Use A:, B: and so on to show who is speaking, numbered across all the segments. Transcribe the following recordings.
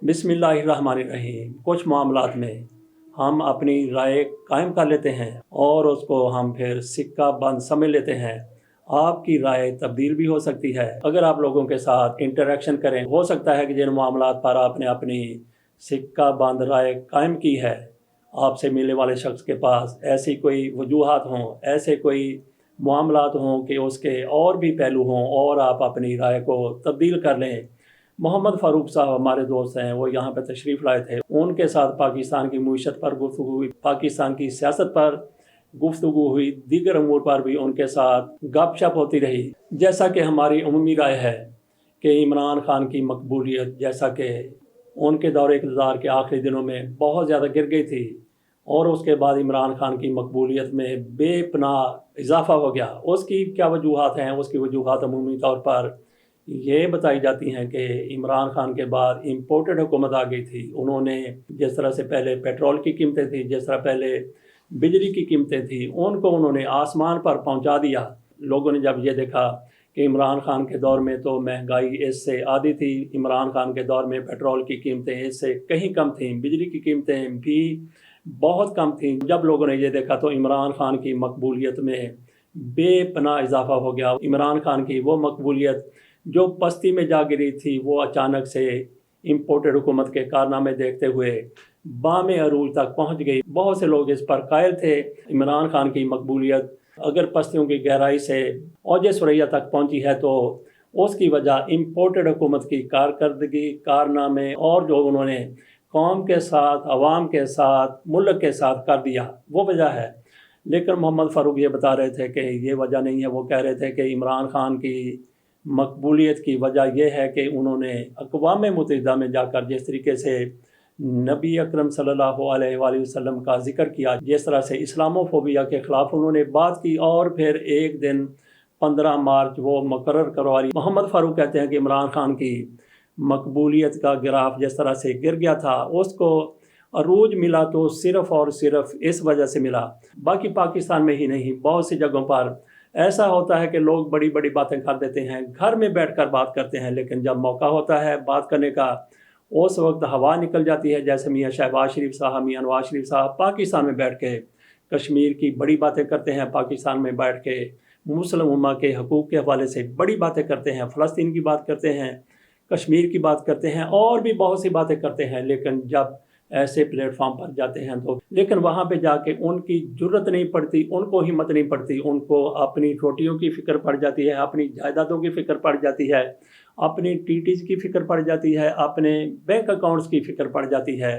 A: बिस्मिल्लाहिर्रहमानिर्रहीम। कुछ मामलात में हम अपनी राय कायम कर लेते हैं और उसको हम फिर सिक्का बंद समझ लेते हैं। आपकी राय तब्दील भी हो सकती है। अगर आप लोगों के साथ इंटरेक्शन करें, हो सकता है कि जिन मामलात पर आपने अपनी सिक्का बंद राय कायम की है, आपसे मिलने वाले शख्स के पास ऐसी कोई वजूहात हों, ऐसे कोई मामलात हों कि उसके और भी पहलू हों और आप अपनी राय को तब्दील कर लें। मोहम्मद फ़ारूक साहब हमारे दोस्त हैं, वो यहाँ पर तशरीफ़ लाए थे। उनके साथ पाकिस्तान की मईशत पर गुफ्तगू हुई, पाकिस्तान की सियासत पर गुफ्तगू हुई, दीगर अमूर पर भी उनके साथ गपशप होती रही। जैसा कि हमारी उम्मी राय है कि इमरान खान की मकबूलियत जैसा कि उनके दौरे इक़्तिदार के आखिरी दिनों में बहुत ज़्यादा गिर गई थी और उसके बाद इमरान खान की मकबूलियत में बेपनाह इजाफा हो गया। उसकी क्या वजूहात हैं? उसकी वजूहात अमूमी तौर पर ये बताई जाती हैं कि इमरान खान के बाद इम्पोर्टेड हुकूमत आ गई थी। उन्होंने जिस तरह से पहले पेट्रोल की कीमतें थी, जिस तरह पहले बिजली की कीमतें थी, उनको उन्होंने आसमान पर पहुंचा दिया। लोगों ने जब ये देखा कि इमरान खान के दौर में तो महंगाई इससे आधी थी, इमरान खान के दौर में पेट्रोल की कीमतें इससे कहीं कम थीं, बिजली की कीमतें भी बहुत कम थीं। जब लोगों ने ये देखा तो इमरान खान की मकबूलियत में बेपनाह इजाफा हो गया। इमरान खान की वो मकबूलियत जो पस्ती में जा गिरी थी, वो अचानक से इम्पोर्टेड हुकूमत के कारनामे देखते हुए बामे अरूज तक पहुंच गई। बहुत से लोग इस पर कायल थे। इमरान खान की मकबूलियत अगर पस्तियों की गहराई से औज सुरैया तक पहुंची है तो उसकी वजह इम्पोर्टेड हुकूमत की कारकर्दगी, कारनामे और जो उन्होंने कौम के साथ, अवाम के साथ, मुल्क के साथ कर दिया, वो वजह है। लेकिन मोहम्मद फ़ारूक ये बता रहे थे कि ये वजह नहीं है। वो कह रहे थे कि इमरान खान की मकबूलियत की वजह यह है कि उन्होंने अक़वाम मुत्तहिदा में जाकर जिस तरीके से नबी अकरम सल्लल्लाहु अलैहि वसल्लम का जिक्र किया, जिस तरह से इस्लामोफोबिया के ख़िलाफ़ उन्होंने बात की और फिर एक दिन 15 मार्च वो मुकर्रर करवा ली। मोहम्मद फ़ारूक कहते हैं कि इमरान खान की मकबूलियत का ग्राफ जिस तरह से गिर गया था, उसको अरूज मिला तो सिर्फ़ और सिर्फ इस वजह से मिला। बाकी पाकिस्तान में ही नहीं, बहुत सी जगहों पर ऐसा होता है कि लोग बड़ी बड़ी बातें कर देते हैं, घर में बैठकर बात करते हैं, लेकिन जब मौका होता है बात करने का, उस वक्त हवा निकल जाती है। जैसे मियाँ शहबाज शरीफ साहब, मियाँ नवाज शरीफ साहब पाकिस्तान में बैठ के कश्मीर की बड़ी बातें करते हैं, पाकिस्तान में बैठ के मुस्लिम उम्मा के हकूक़ के हवाले से बड़ी बातें करते हैं, फ़लस्तीन की बात करते हैं, कश्मीर की बात करते हैं और भी बहुत सी बातें करते हैं। लेकिन जब ऐसे प्लेटफॉर्म पर जाते हैं तो लेकिन वहाँ पे जाके उनकी जुर्रत नहीं पड़ती, उनको हिम्मत नहीं पड़ती, उनको अपनी रोटियों की फ़िक्र पड़ जाती है, अपनी जायदादों की फ़िक्र पड़ जाती है, अपनी टीटीज़ की फ़िक्र पड़ जाती है, अपने बैंक अकाउंट्स की फ़िक्र पड़ जाती है,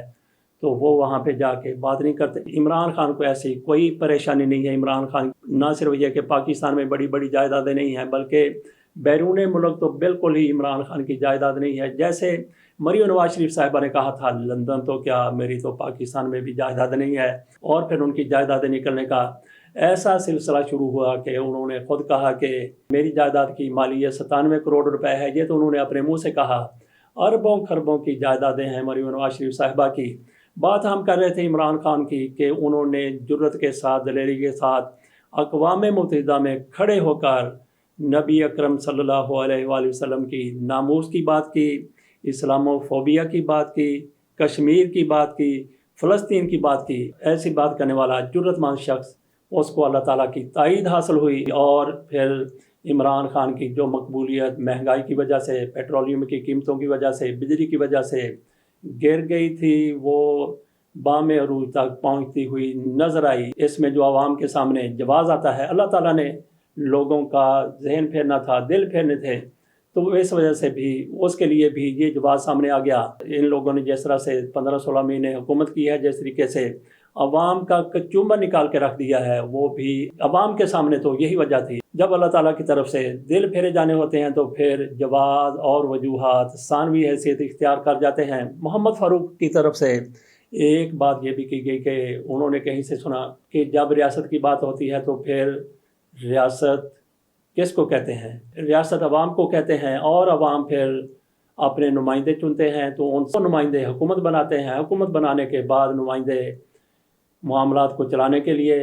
A: तो वो वहाँ पे जाके बात नहीं करते। इमरान खान को ऐसी कोई परेशानी नहीं है। इमरान खान ना सिर्फ ये कि पाकिस्तान में बड़ी बड़ी जायदादें नहीं हैं, बल्कि बैरून मुल्क तो बिल्कुल ही इमरान खान की जायदाद नहीं है। जैसे मरियम नवाज शरीफ साहिबा ने कहा था, लंदन तो क्या, मेरी तो पाकिस्तान में भी जायदाद नहीं है। और फिर उनकी जायदादें निकलने का ऐसा सिलसिला शुरू हुआ कि उन्होंने ख़ुद कहा कि मेरी जायदाद की मालियत 97 करोड़ रुपए है। ये तो उन्होंने अपने मुँह से कहा। अरबों खरबों की जायदादें हैं मरियम नवाज शरीफ साहिबा की। बात हम कर रहे थे इमरान खान की कि उन्होंने जुर्रत के साथ, दलेरी के साथ अक़वाम मुत्तहिदा में खड़े होकर नबी अकरम सल्लल्लाहु अलैहि वसल्लम की नामूस की बात की, इस्लामोफोबिया की बात की, कश्मीर की बात की, फ़लस्तीन की बात की। ऐसी बात करने वाला जुर्रतमंद शख्स, उसको अल्लाह ताला की ताईद हासिल हुई। और फिर इमरान खान की जो मकबूलियत महंगाई की वजह से, पेट्रोलियम की कीमतों की वजह से, बिजली की वजह से गिर गई थी, वो बामे अरूज तक पहुँचती हुई नज़र आई। इसमें जो आवाम के सामने जवाज़ आता है, अल्लाह ताला ने लोगों का जहन फेरना था, दिल फेरने थे, तो इस वजह से भी उसके लिए भी ये जवाब सामने आ गया। इन लोगों ने जिस तरह से 15-16 महीने हुकूमत की है, जिस तरीके से अवाम का कचूमर निकाल के रख दिया है, वो भी अवाम के सामने तो यही वजह थी। जब अल्लाह ताला की तरफ से दिल फेरे जाने होते हैं तो फिर जवाब और वजूहात सानवी हैसियत इख्तियार कर जाते हैं। मोहम्मद फ़ारूक की तरफ से एक बात ये भी की गई कि उन्होंने कहीं से सुना कि जब रियासत की बात होती है तो फिर रियासत किसको कहते हैं? रियासत अवाम को कहते हैं और अवाम फिर अपने नुमाइंदे चुनते हैं, तो उनको नुमाइंदे हुकूमत बनाते हैं। हुकूमत बनाने के बाद नुमाइंदे मामलात को चलाने के लिए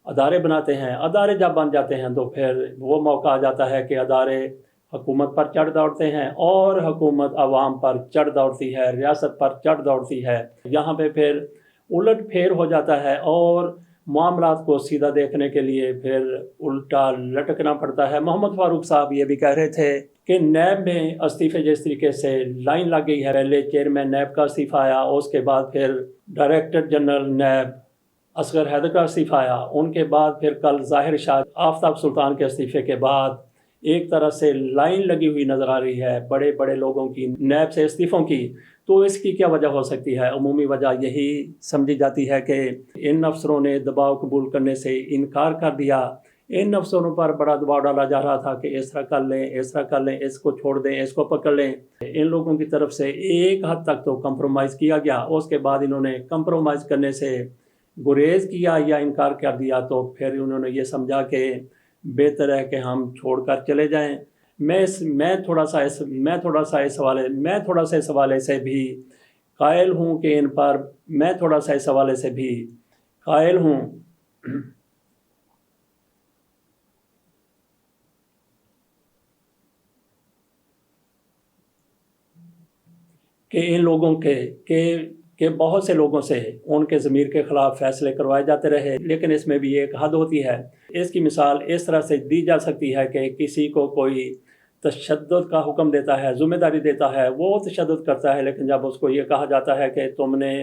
A: अदारे बनाते हैं। अदारे जब बन जाते हैं तो फिर वो मौका आ जाता है कि अदारे حکومت پر چڑھ دوڑتے ہیں اور حکومت عوام پر چڑھ دوڑتی ہے، ریاست پر چڑھ دوڑتی ہے۔ یہاں پہ پھر الٹ پھیر ہو جاتا ہے اور معاملات کو سیدھا دیکھنے کے لیے پھر الٹا لٹکنا پڑتا ہے۔ محمد فاروق صاحب یہ بھی کہہ رہے تھے کہ نیب میں استعفے جس طریقے سے لائن لگ گئی ہے، پہلے چیئرمین نیب کا استعفی آیا، اس کے بعد پھر ڈائریکٹر جنرل نیب اصغر حیدر کا استعفی آیا، ان کے بعد پھر کل ظاہر شاہ آفتاب سلطان کے استعفے کے بعد ایک طرح سے لائن لگی ہوئی نظر آ رہی ہے بڑے بڑے لوگوں کی نیب سے استعفوں کی۔ تو اس کی کیا وجہ ہو سکتی ہے؟ عمومی وجہ یہی سمجھی جاتی ہے کہ ان افسروں نے دباؤ قبول کرنے سے انکار کر دیا۔ ان افسروں پر بڑا دباؤ ڈالا جا رہا تھا کہ اس طرح کر لیں، اس طرح کر لیں، اس کو چھوڑ دیں، اس کو پکڑ لیں۔ ان لوگوں کی طرف سے ایک حد تک تو کمپرومائز کیا گیا، اس کے بعد انہوں نے کمپرومائز کرنے سے گریز کیا یا انکار کر دیا، تو پھر انہوں نے یہ سمجھا کہ بہتر ہے کہ ہم چھوڑ کر چلے جائیں۔ میں تھوڑا سا اس حوالے سے بھی قائل ہوں کہ ان پر میں تھوڑا سا اس حوالے سے بھی قائل ہوں کہ ان لوگوں کہ بہت سے لوگوں سے ان کے ضمیر کے خلاف فیصلے کروائے جاتے رہے، لیکن اس میں بھی ایک حد ہوتی ہے۔ اس کی مثال اس طرح سے دی جا سکتی ہے کہ کسی کو کوئی تشدد کا حکم دیتا ہے، ذمہ داری دیتا ہے، وہ تشدد کرتا ہے، لیکن جب اس کو یہ کہا جاتا ہے کہ تم نے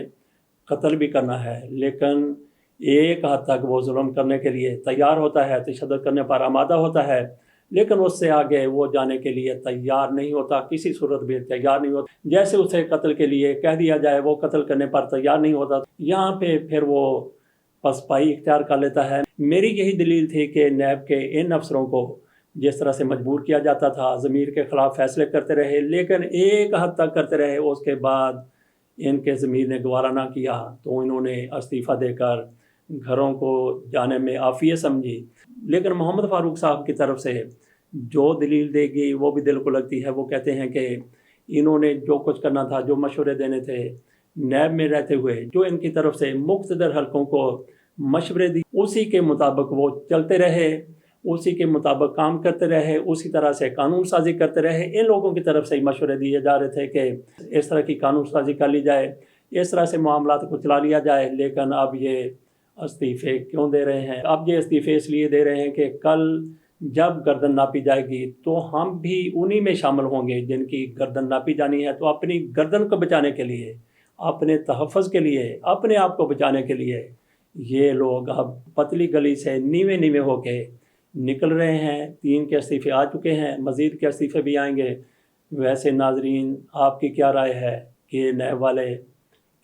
A: قتل بھی کرنا ہے، لیکن ایک حد تک وہ ظلم کرنے کے لیے تیار ہوتا ہے، تشدد کرنے پر آمادہ ہوتا ہے، لیکن اس سے آگے وہ جانے کے لیے تیار نہیں ہوتا، کسی صورت بھی تیار نہیں ہوتا۔ جیسے اسے قتل کے لیے کہہ دیا جائے، وہ قتل کرنے پر تیار نہیں ہوتا، یہاں پہ پھر وہ پسپائی اختیار کر لیتا ہے۔ میری یہی دلیل تھی کہ نیب کے ان افسروں کو جس طرح سے مجبور کیا جاتا تھا، ضمیر کے خلاف فیصلے کرتے رہے، لیکن ایک حد تک کرتے رہے، اس کے بعد ان کے ضمیر نے گوارا نہ کیا تو انہوں نے استعفیٰ دے کر گھروں کو جانے میں عافیت سمجھی۔ لیکن محمد فاروق صاحب کی طرف سے جو دلیل دے گی وہ بھی دل کو لگتی ہے۔ وہ کہتے ہیں کہ انہوں نے جو کچھ کرنا تھا، جو مشورے دینے تھے نیب میں رہتے ہوئے، جو ان کی طرف سے مقتدر حلقوں کو مشورے دی، اسی کے مطابق وہ چلتے رہے، اسی کے مطابق کام کرتے رہے، اسی طرح سے قانون سازی کرتے رہے۔ ان لوگوں کی طرف سے مشورے دیے جا رہے تھے کہ اس طرح کی قانون سازی کر لی جائے، اس طرح سے معاملات کو چلا لیا جائے، لیکن اب یہ استعفے کیوں دے رہے ہیں؟ اب یہ استعفے اس لیے دے رہے ہیں کہ کل جب گردن ناپی جائے گی تو ہم بھی انہی میں شامل ہوں گے جن کی گردن ناپی جانی ہے۔ تو اپنی گردن کو بچانے کے لیے، اپنے تحفظ کے لیے، اپنے آپ کو بچانے کے لیے یہ لوگ اب پتلی گلی سے نیوے نیوے ہو کے نکل رہے ہیں۔ 3 کے استعفے آ چکے ہیں، مزید کے استعفے بھی آئیں گے۔ ویسے ناظرین، آپ کی کیا رائے ہے کہ نیب والے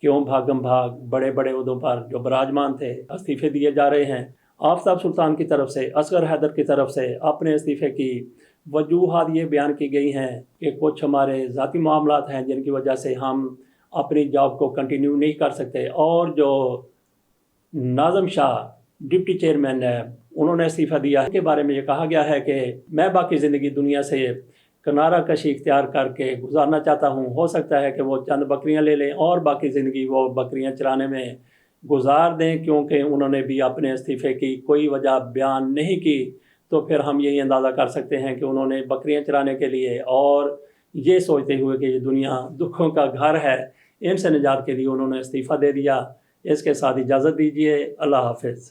A: کیوں بھاگم بھاگ بڑے بڑے عہدوں پر جو براجمان تھے استعفے دیے جا رہے ہیں؟ آفتاب سلطان کی طرف سے، اصغر حیدر کی طرف سے اپنے استعفے کی وجوہات یہ بیان کی گئی ہیں کہ کچھ ہمارے ذاتی معاملات ہیں جن کی وجہ سے ہم اپنی جاب کو کنٹینیو نہیں کر سکتے، اور جو ناظم شاہ ڈپٹی چیئرمین نیب انہوں نے استعفیٰ دیا کے بارے میں یہ کہا گیا ہے کہ میں باقی زندگی دنیا سے کنارہ کشی اختیار کر کے گزارنا چاہتا ہوں۔ ہو سکتا ہے کہ وہ چند بکریاں لے لیں اور باقی زندگی وہ بکریاں چرانے میں گزار دیں، کیونکہ انہوں نے بھی اپنے استعفے کی کوئی وجہ بیان نہیں کی۔ تو پھر ہم یہی اندازہ کر سکتے ہیں کہ انہوں نے بکریاں چرانے کے لیے اور یہ سوچتے ہوئے کہ یہ دنیا دکھوں کا گھر ہے، ان سے نجات کے لیے انہوں نے استعفیٰ دے دیا۔ اس کے ساتھ اجازت دیجیے، اللہ حافظ۔